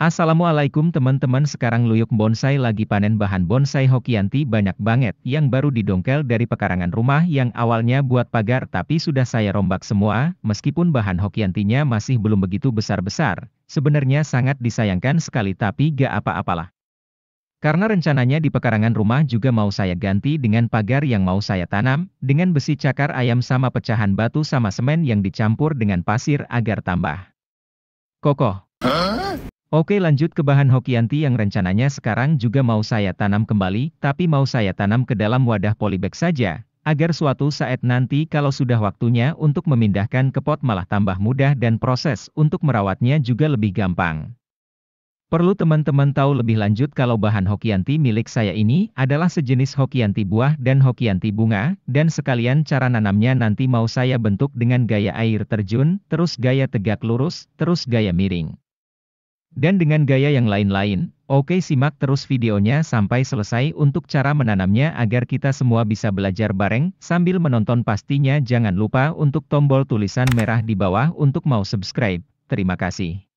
Assalamualaikum teman-teman, sekarang Luyuk Bonsai lagi panen bahan bonsai Hokianti banyak banget yang baru didongkel dari pekarangan rumah yang awalnya buat pagar tapi sudah saya rombak semua, meskipun bahan Hokiantinya masih belum begitu besar-besar, sebenarnya sangat disayangkan sekali tapi gak apa-apalah. Karena rencananya di pekarangan rumah juga mau saya ganti dengan pagar yang mau saya tanam, dengan besi cakar ayam sama pecahan batu sama semen yang dicampur dengan pasir agar tambah kokoh. Oke, lanjut ke bahan Hokianti yang rencananya sekarang juga mau saya tanam kembali, tapi mau saya tanam ke dalam wadah polybag saja, agar suatu saat nanti kalau sudah waktunya untuk memindahkan ke pot malah tambah mudah dan proses untuk merawatnya juga lebih gampang. Perlu teman-teman tahu lebih lanjut kalau bahan Hokianti milik saya ini adalah sejenis Hokianti buah dan Hokianti bunga, dan sekalian cara nanamnya nanti mau saya bentuk dengan gaya air terjun, terus gaya tegak lurus, terus gaya miring. Dan dengan gaya yang lain-lain. Oke, simak terus videonya sampai selesai untuk cara menanamnya agar kita semua bisa belajar bareng. Sambil menonton pastinya jangan lupa untuk tombol tulisan merah di bawah untuk mau subscribe. Terima kasih.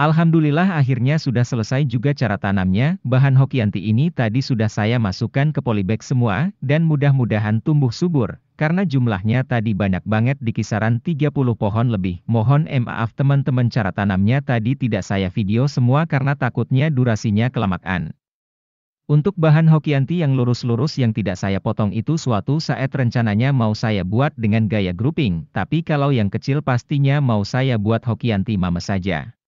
Alhamdulillah akhirnya sudah selesai juga cara tanamnya, bahan Hokianti ini tadi sudah saya masukkan ke polybag semua, dan mudah-mudahan tumbuh subur, karena jumlahnya tadi banyak banget di kisaran 30 pohon lebih. Mohon maaf teman-teman, cara tanamnya tadi tidak saya video semua karena takutnya durasinya kelamaan. Untuk bahan Hokianti yang lurus-lurus yang tidak saya potong itu suatu saat rencananya mau saya buat dengan gaya grouping, tapi kalau yang kecil pastinya mau saya buat Hokianti mame saja.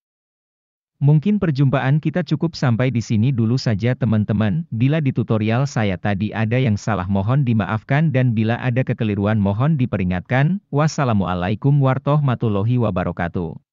Mungkin perjumpaan kita cukup sampai di sini dulu saja teman-teman, bila di tutorial saya tadi ada yang salah mohon dimaafkan dan bila ada kekeliruan mohon diperingatkan. Wassalamualaikum warahmatullahi wabarakatuh.